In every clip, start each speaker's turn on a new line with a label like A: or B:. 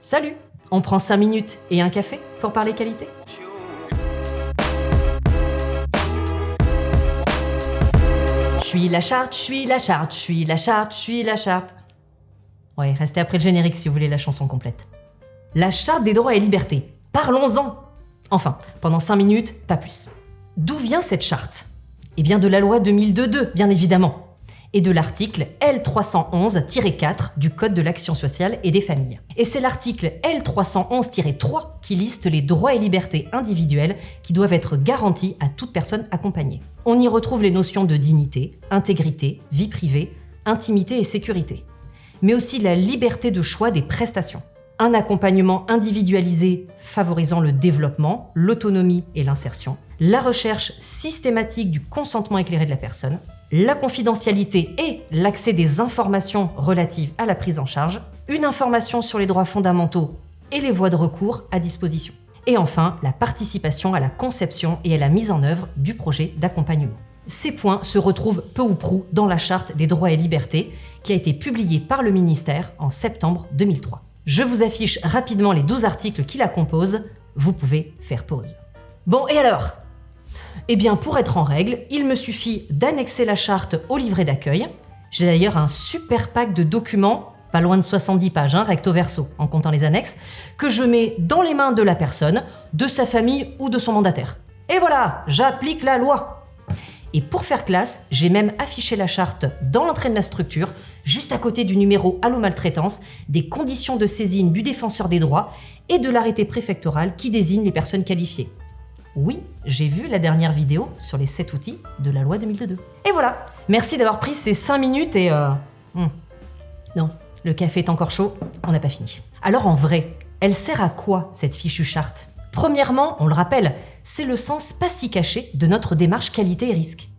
A: Salut! On prend 5 minutes et un café pour parler qualité? Je suis la charte, je suis la charte, je suis la charte, je suis la charte. Ouais, restez après le générique si vous voulez la chanson complète. La charte des droits et libertés. Parlons-en! Enfin, pendant 5 minutes, pas plus. D'où vient cette charte? Eh bien de la loi 2002-2, bien évidemment, et de l'article L311-4 du Code de l'action sociale et des familles. Et c'est l'article L311-3 qui liste les droits et libertés individuels qui doivent être garantis à toute personne accompagnée. On y retrouve les notions de dignité, intégrité, vie privée, intimité et sécurité, mais aussi la liberté de choix des prestations. Un accompagnement individualisé favorisant le développement, l'autonomie et l'insertion, la recherche systématique du consentement éclairé de la personne, la confidentialité et l'accès des informations relatives à la prise en charge, une information sur les droits fondamentaux et les voies de recours à disposition. Et enfin, la participation à la conception et à la mise en œuvre du projet d'accompagnement. Ces points se retrouvent peu ou prou dans la Charte des droits et libertés qui a été publiée par le ministère en septembre 2003. Je vous affiche rapidement les 12 articles qui la composent, vous pouvez faire pause. Bon, et alors ? Eh bien, pour être en règle, il me suffit d'annexer la charte au livret d'accueil. J'ai d'ailleurs un super pack de documents, pas loin de 70 pages, recto verso, en comptant les annexes, que je mets dans les mains de la personne, de sa famille ou de son mandataire. Et voilà, j'applique la loi. Et pour faire classe, j'ai même affiché la charte dans l'entrée de ma structure, juste à côté du numéro Allo Maltraitance, des conditions de saisine du défenseur des droits et de l'arrêté préfectoral qui désigne les personnes qualifiées. Oui, j'ai vu la dernière vidéo sur les 7 outils de la loi 2002. Et voilà, merci d'avoir pris ces 5 minutes et Non, le café est encore chaud, on n'a pas fini. Alors en vrai, elle sert à quoi cette fichue charte ? Premièrement, on le rappelle, c'est le sens pas si caché de notre démarche qualité et risque.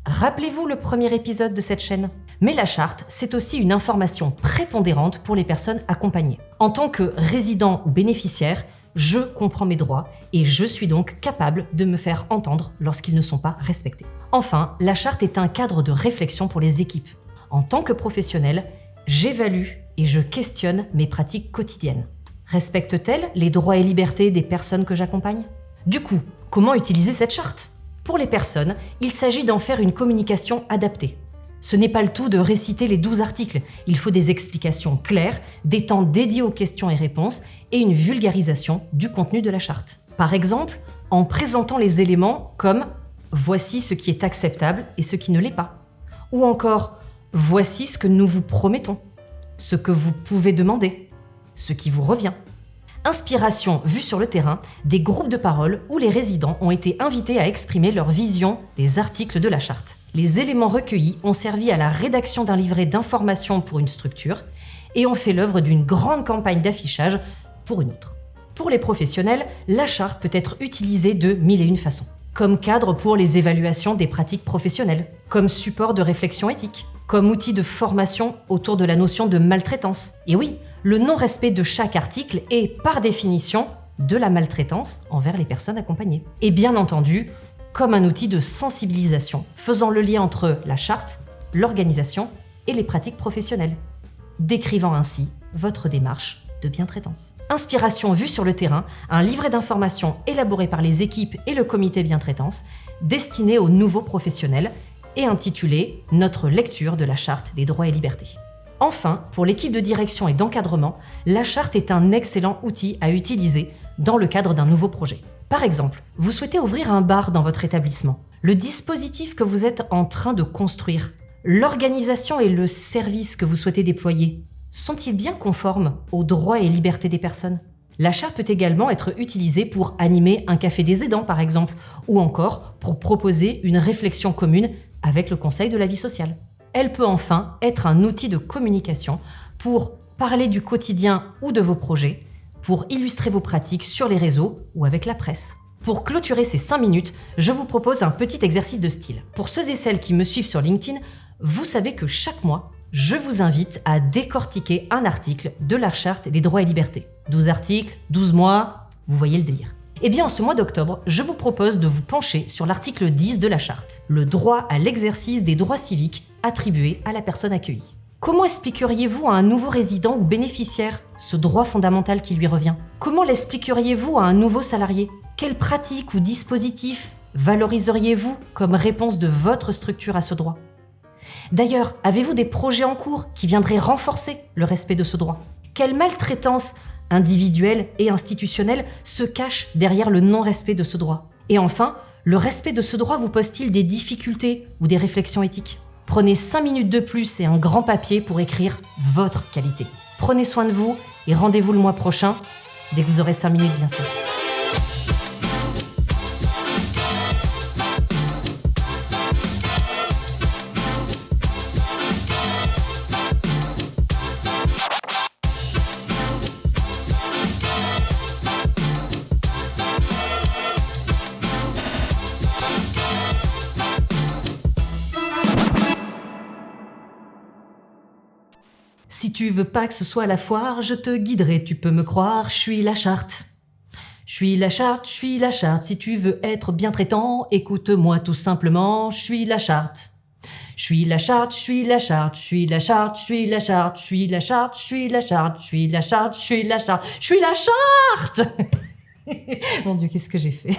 A: Rappelez-vous le premier épisode de cette chaîne. Mais la charte, c'est aussi une information prépondérante pour les personnes accompagnées. En tant que résident ou bénéficiaire, je comprends mes droits et je suis donc capable de me faire entendre lorsqu'ils ne sont pas respectés. Enfin, la charte est un cadre de réflexion pour les équipes. En tant que professionnel, j'évalue et je questionne mes pratiques quotidiennes. Respecte-t-elle les droits et libertés des personnes que j'accompagne ? Du coup, comment utiliser cette charte ? Pour les personnes, il s'agit d'en faire une communication adaptée. Ce n'est pas le tout de réciter les 12 articles, il faut des explications claires, des temps dédiés aux questions et réponses et une vulgarisation du contenu de la charte. Par exemple, en présentant les éléments comme « voici ce qui est acceptable et ce qui ne l'est pas » ou encore « voici ce que nous vous promettons, ce que vous pouvez demander, ce qui vous revient ». Inspiration vue sur le terrain, des groupes de parole où les résidents ont été invités à exprimer leur vision des articles de la charte. Les éléments recueillis ont servi à la rédaction d'un livret d'informations pour une structure et ont fait l'œuvre d'une grande campagne d'affichage pour une autre. Pour les professionnels, la charte peut être utilisée de 1001 façons. Comme cadre pour les évaluations des pratiques professionnelles, comme support de réflexion éthique, comme outil de formation autour de la notion de maltraitance. Et oui, le non-respect de chaque article est, par définition, de la maltraitance envers les personnes accompagnées. Et bien entendu, comme un outil de sensibilisation, faisant le lien entre la charte, l'organisation et les pratiques professionnelles, décrivant ainsi votre démarche de bientraitance. Inspiration vue sur le terrain, un livret d'informations élaboré par les équipes et le comité bientraitance, destiné aux nouveaux professionnels et intitulé « Notre lecture de la Charte des droits et libertés ». Enfin, pour l'équipe de direction et d'encadrement, la charte est un excellent outil à utiliser dans le cadre d'un nouveau projet. Par exemple, vous souhaitez ouvrir un bar dans votre établissement. Le dispositif que vous êtes en train de construire, l'organisation et le service que vous souhaitez déployer, sont-ils bien conformes aux droits et libertés des personnes ? La charte peut également être utilisée pour animer un café des aidants, par exemple, ou encore pour proposer une réflexion commune avec le Conseil de la vie sociale. Elle peut enfin être un outil de communication pour parler du quotidien ou de vos projets, pour illustrer vos pratiques sur les réseaux ou avec la presse. Pour clôturer ces 5 minutes, je vous propose un petit exercice de style. Pour ceux et celles qui me suivent sur LinkedIn, vous savez que chaque mois, je vous invite à décortiquer un article de la Charte des droits et libertés. 12 articles, 12 mois, vous voyez le délire. Eh bien, en ce mois d'octobre, je vous propose de vous pencher sur l'article 10 de la Charte, le droit à l'exercice des droits civiques attribués à la personne accueillie. Comment expliqueriez-vous à un nouveau résident ou bénéficiaire ce droit fondamental qui lui revient? Comment l'expliqueriez-vous à un nouveau salarié? Quelle pratique ou dispositif valoriseriez-vous comme réponse de votre structure à ce droit? D'ailleurs, avez-vous des projets en cours qui viendraient renforcer le respect de ce droit? Quelle maltraitance individuelle et institutionnelle se cache derrière le non-respect de ce droit? Et enfin, le respect de ce droit vous pose-t-il des difficultés ou des réflexions éthiques? Prenez 5 minutes de plus et un grand papier pour écrire votre qualité. Prenez soin de vous et rendez-vous le mois prochain, dès que vous aurez 5 minutes bien sûr. Si tu veux pas que ce soit la foire, je te guiderai, tu peux me croire, je suis la charte. Je suis la charte, je suis la charte, si tu veux être bien traitant, écoute-moi tout simplement, je suis la charte. Je suis la charte, je suis la charte, je suis la charte, je suis la charte, je suis la charte, je suis la charte, je suis la charte, je suis la charte, je suis la charte. Mon Dieu, qu'est-ce que j'ai fait?